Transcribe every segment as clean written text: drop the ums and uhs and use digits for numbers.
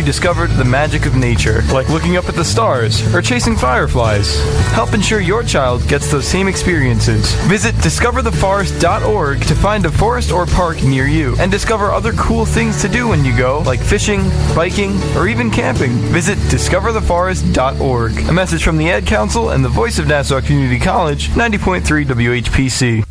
discovered the magic of nature, like looking up at the stars or chasing fireflies. Help ensure your child gets those same experiences. Visit discovertheforest.org to find a forest or park near you and discover other cool things to do when you go, like fishing, biking, or even camping. Visit discovertheforest.org. A message from the Ad Council and the voice of Nassau Community College, 90.3 WHPC.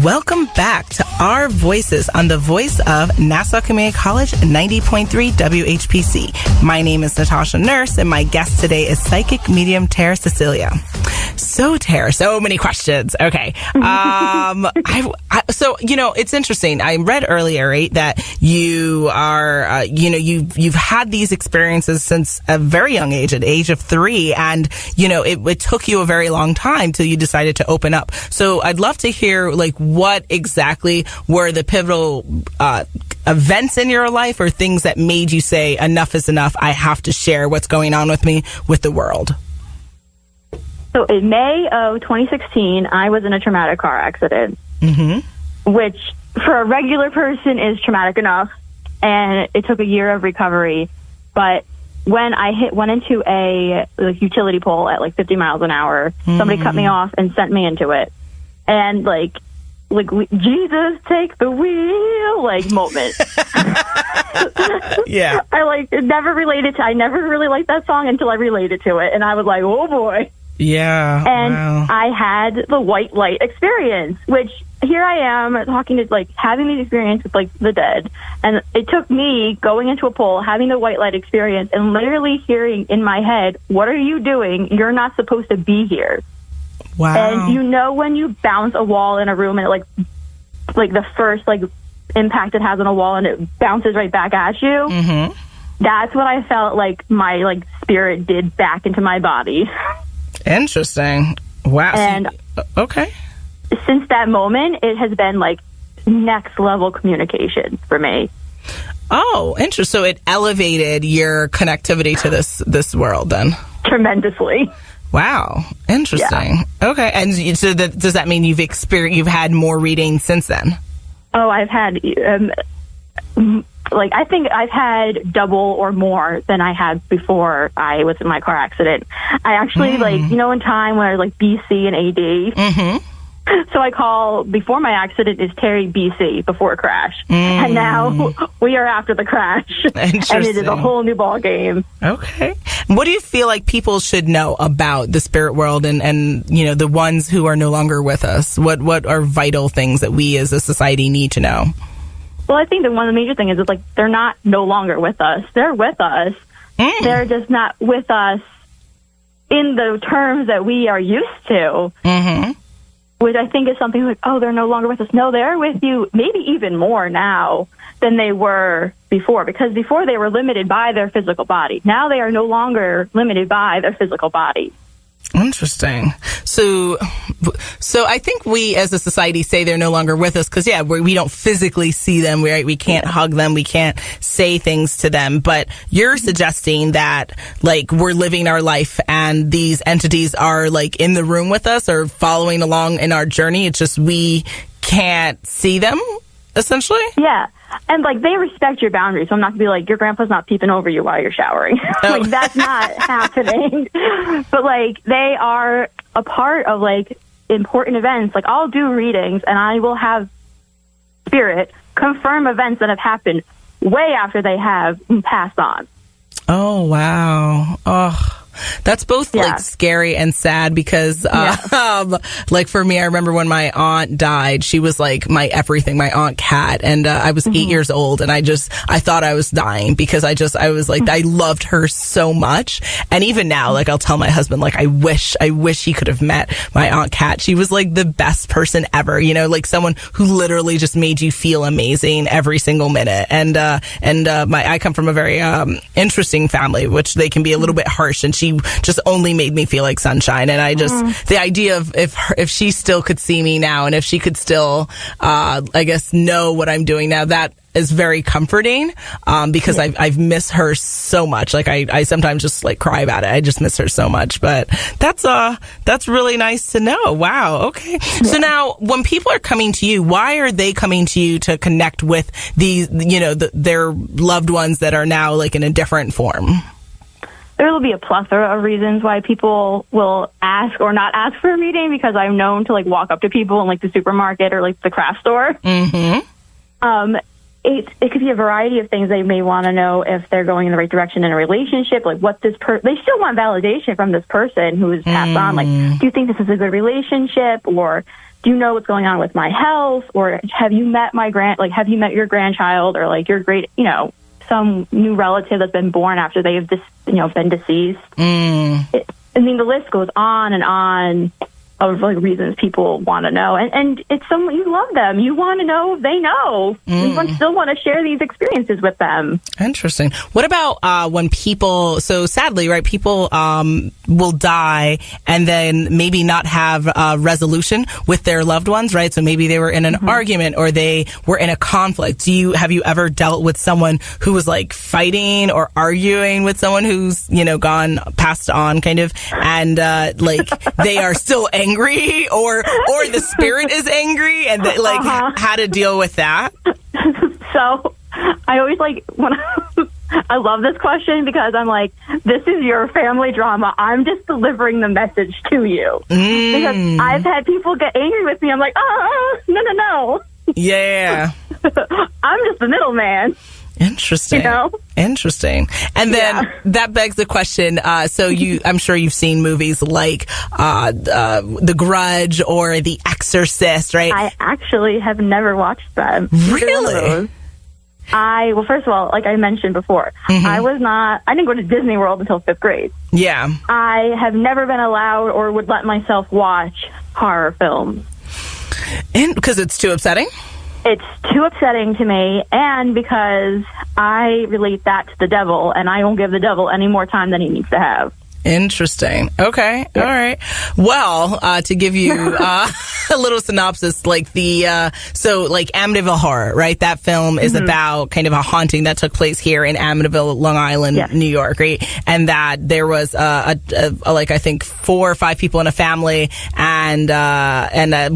Welcome back to Our Voices on the voice of Nassau Community College, 90.3 WHPC. My name is Natasha Nurse, and my guest today is psychic medium Terr Cacilla. So, Terr, so many questions. Okay. So, it's interesting. I read earlier, right, that you are, you've had these experiences since a very young age, at the age of 3, and, it took you a very long time till you decided to open up. So I'd love to hear, what exactly were the pivotal events in your life or things that made you say, enough is enough, I have to share what's going on with me with the world? So in May of 2016, I was in a traumatic car accident, which for a regular person is traumatic enough, and it took a year of recovery. But when I went into a utility pole at 50 miles an hour, somebody cut me off and sent me into it. And Jesus, take the wheel, moment. Yeah. I never really liked that song until I related to it. And I was like, oh boy. Yeah. And wow. I had the white light experience, which here I am talking to having these experiences with the dead. And it took me going into a pole, having the white light experience, and literally hearing in my head, what are you doing? You're not supposed to be here. Wow. And when you bounce a wall in a room and it the first impact it has on a wall and it bounces right back at you, that's what I felt my spirit did back into my body. Interesting. Wow. And okay. Since that moment, it has been next level communication for me. Oh, interesting. So it elevated your connectivity to this world then? Tremendously. Wow. Interesting. Yeah. Okay. And so does that mean you've had more readings since then? Oh, I've had, I think I've had double or more than I had before I was in my car accident. I actually, in time when I was BC and AD. So I call, before my accident is Terry BC, before a crash. And now we are after the crash. And it is a whole new ball game. Okay. What do you feel like people should know about the spirit world and the ones who are no longer with us? What are vital things that we as a society need to know? Well, I think that one of the major things is they're not no longer with us. They're with us. They're just not with us in the terms that we are used to. Which I think is something they're no longer with us. No, they're with you maybe even more now than they were before, because before they were limited by their physical body. Now they are no longer limited by their physical body. Interesting. So I think we as a society say they're no longer with us because, we don't physically see them. We can't hug them. We can't say things to them. But you're suggesting that, we're living our life and these entities are, in the room with us or following along in our journey. It's just we can't see them, essentially? Yeah. And, they respect your boundaries. So I'm not going to be your grandpa's not peeping over you while you're showering. That's not happening. But, they are a part of, important events. I'll do readings, and I will have spirit confirm events that have happened way after they have passed on. Oh, wow. Oh. That's both scary and sad because, for me, I remember when my aunt died, she was my everything, my Aunt Kat. And, I was 8 years old and I thought I was dying because I was I loved her so much. And even now, I'll tell my husband, I wish he could have met my Aunt Kat. She was the best person ever, someone who literally just made you feel amazing every single minute. And I come from a very, interesting family, which they can be a little bit harsh, and she just only made me feel like sunshine. And I just, the idea of if she still could see me now and if she could still, know what I'm doing now, that is very comforting, because I've missed her so much. Like I sometimes just like cry about it. I just miss her so much, but that's really nice to know. Wow. Okay. Yeah. So now when people are coming to you, why are they coming to you to connect with these, their loved ones that are now like in a different form? There will be a plethora of reasons why people will ask or not ask for a reading, because I'm known to like walk up to people in like the supermarket or like the craft store. Mm-hmm. It could be a variety of things. They may want to know if they're going in the right direction in a relationship, like what they still want validation from this person who is passed on. Like, do you think this is a good relationship, or do you know what's going on with my health, or have you met have you met your grandchild, or like your great, some new relative that's been born after they have been deceased. The list goes on and on of like reasons people want to know, and it's someone you love them. You want to know if they know. You still want to share these experiences with them. Interesting. What about when people? So sadly, right? People will die and then maybe not have a resolution with their loved ones, right? So maybe they were in an argument or they were in a conflict. Have you ever dealt with someone who was like fighting or arguing with someone who's passed on, kind of, and like they are still angry, or the spirit is angry, and how to deal with that? So I always I love this question, because I'm like, this is your family drama. I'm just delivering the message to you. Because I've had people get angry with me. I'm like, no. Yeah. I'm just the middleman. Interesting. Interesting. And then that begs the question. So I'm sure you've seen movies like The Grudge or The Exorcist, right? I actually have never watched them. Really? Well, first of all, like I mentioned before, I didn't go to Disney World until 5th grade. Yeah. I have never been allowed or would let myself watch horror films. And because it's too upsetting? It's too upsetting to me, and because I relate that to the devil, and I don't give the devil any more time than he needs to have. Interesting. Okay. All right. Well, to give you a little synopsis, like Amityville Horror, right? That film is about kind of a haunting that took place here in Amityville, Long Island, New York, right? And that there was I think 4 or 5 people in a family, and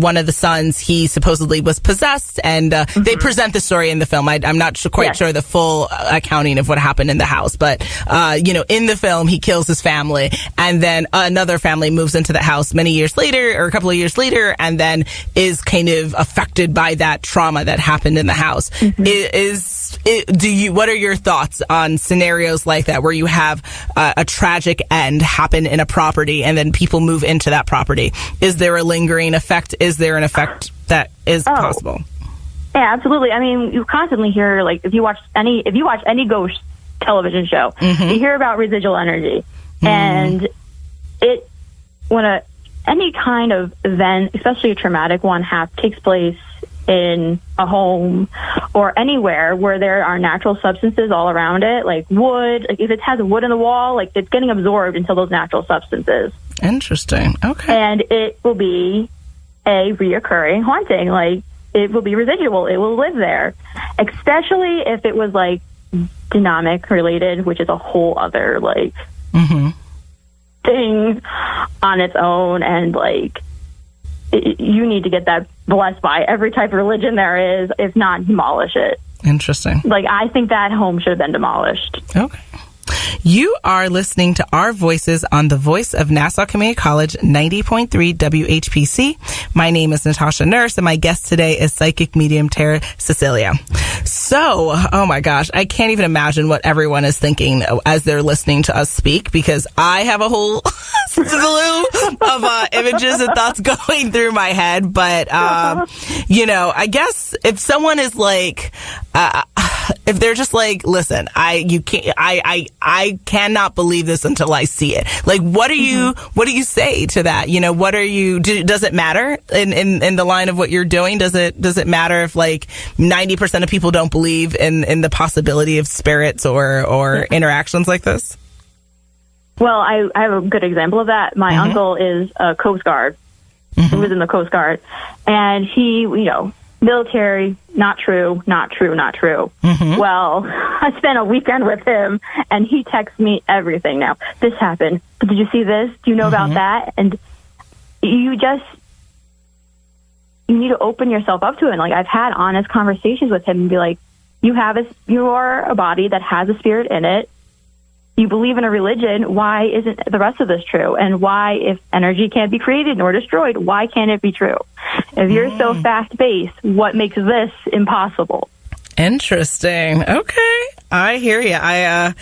one of the sons, he supposedly was possessed, and they present the story in the film. I'm not quite sure the full accounting of what happened in the house, but in the film, he kills his family. And then another family moves into the house many years later, or a couple of years later, and then is kind of affected by that trauma that happened in the house. What are your thoughts on scenarios like that, where you have a tragic end happen in a property and then people move into that property? Is there a lingering effect? Is there an effect that is possible? Yeah, absolutely. I mean, you constantly hear, like, if you watch any ghost television show, you hear about residual energy. And when any kind of event, especially a traumatic one, takes place in a home or anywhere where there are natural substances all around it, like wood, like if it has wood in the wall, like it's getting absorbed into those natural substances. Interesting. Okay. And it will be a reoccurring haunting. Like, it will be residual. It will live there, especially if it was like demonic related, which is a whole other thing on its own, and you need to get that blessed by every type of religion there is, if not demolish it. Interesting. I think that home should have been demolished. Okay. You are listening to Our Voices on the Voice of Nassau Community College, 90.3 WHPC. My name is Natasha Nurse, and my guest today is psychic medium Terr Cacilla. So, oh my gosh, I can't even imagine what everyone is thinking as they're listening to us speak, because I have a whole slew of images and thoughts going through my head. But, I guess if someone is if they're just listen, I cannot believe this until I see it. What do you say to that? Does it matter in the line of what you're doing? Does it matter if 90% of people don't believe in the possibility of spirits or interactions like this? Well, I have a good example of that. My uncle is a Coast Guard. He was in the Coast Guard, and he, military, not true, not true, not true. Mm-hmm. Well, I spent a weekend with him, and he texts me everything now. This happened. Did you see this? Do you know about that? And you need to open yourself up to it. And, like, I've had honest conversations with him and be like, you are a body that has a spirit in it. You believe in a religion. Why isn't the rest of this true? And why, if energy can't be created nor destroyed, why can't it be true? If you're so fast-paced, what makes this impossible? Interesting. Okay. I hear you. I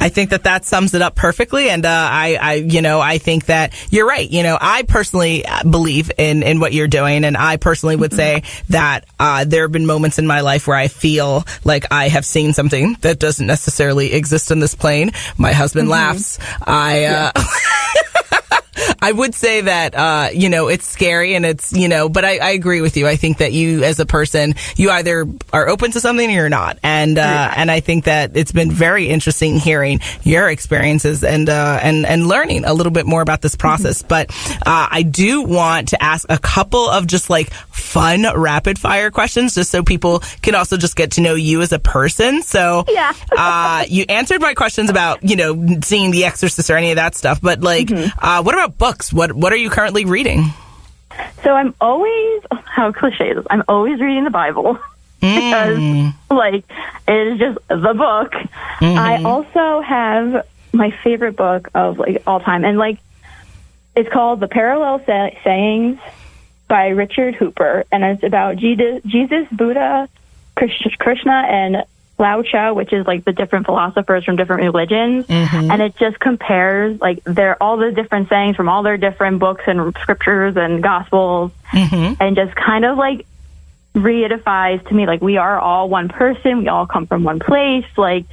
think that sums it up perfectly. And, I think that you're right. I personally believe in what you're doing. And I personally would say that, there have been moments in my life where I feel like I have seen something that doesn't necessarily exist in this plane. My husband laughs. I would say that, it's scary and it's, but I agree with you. I think that you as a person, you either are open to something or you're not. And I think that it's been very interesting hearing your experiences and learning a little bit more about this process. But, I do want to ask a couple of just like fun rapid fire questions just so people can also just get to know you as a person. So, you answered my questions about, seeing The Exorcist or any of that stuff. But like, what about books? What are you currently reading? So I'm always, how cliche is this? I'm always reading the Bible because, like, it is just the book. I also have my favorite book of, like, all time, and, like, it's called The Parallel Sayings by Richard Hooper, and it's about Jesus, Buddha, Krishna, and Lao Tzu, which is like the different philosophers from different religions, and it just compares like all the different sayings from all their different books and scriptures and gospels, and just kind of like reifies to me like we are all one person, we all come from one place, like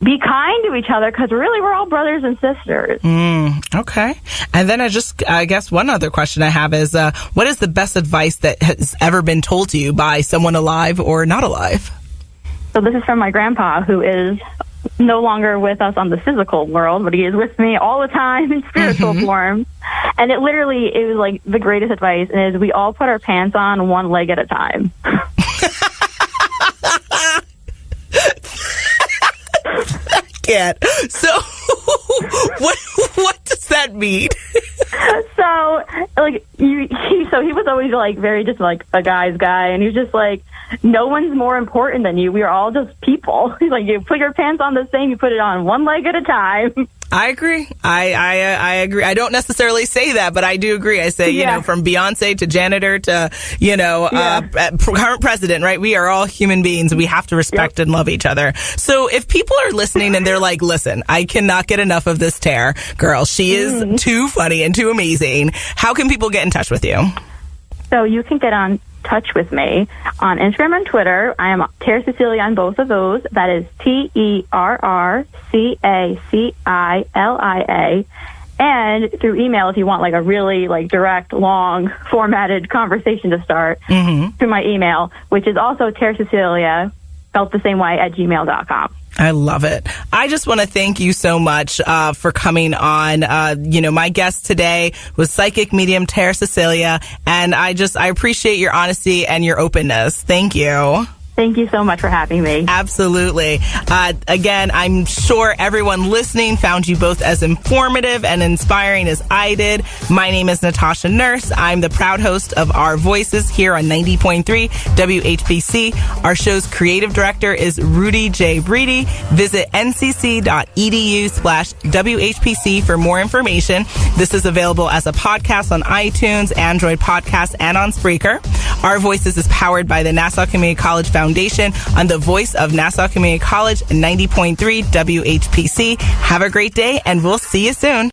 be kind to each other because really we're all brothers and sisters. Okay. And then I guess one other question I have is what is the best advice that has ever been told to you by someone alive or not alive? So this is from my grandpa, who is no longer with us on the physical world, but he is with me all the time in spiritual form. And it was like the greatest advice, and is we all put our pants on one leg at a time. I can't. So what does that mean? So like he was always like very just like a guy's guy, and he was just like, no one's more important than you. We are all just people. He's like, you put your pants on the same, you put it on one leg at a time. I agree. I agree. I don't necessarily say that, but I do agree. I say, from Beyonce to janitor to, current president, right? We are all human beings. We have to respect and love each other. So if people are listening and they're like, listen, I cannot get enough of this Terr girl. She is too funny and too amazing. How can people get in touch with you? So you can get on touch with me on Instagram and Twitter. I am Terr Cacilla on both of those. That is TerrCacilia. And through email, if you want like a really like direct, long, formatted conversation to start, through my email, which is also Terr Cacilla, spelled the same way, @gmail.com. I love it. I just want to thank you so much for coming on. My guest today was psychic medium Terr Cacilla, and I appreciate your honesty and your openness. Thank you. Thank you so much for having me. Absolutely. Again, I'm sure everyone listening found you both as informative and inspiring as I did. My name is Natasha Nurse. I'm the proud host of Our Voices here on 90.3 WHPC. Our show's creative director is Rudy J. Breedy. Visit ncc.edu/WHPC for more information. This is available as a podcast on iTunes, Android Podcasts, and on Spreaker. Our Voices is powered by the Nassau Community College Foundation on the voice of Nassau Community College, 90.3 WHPC. Have a great day, and we'll see you soon.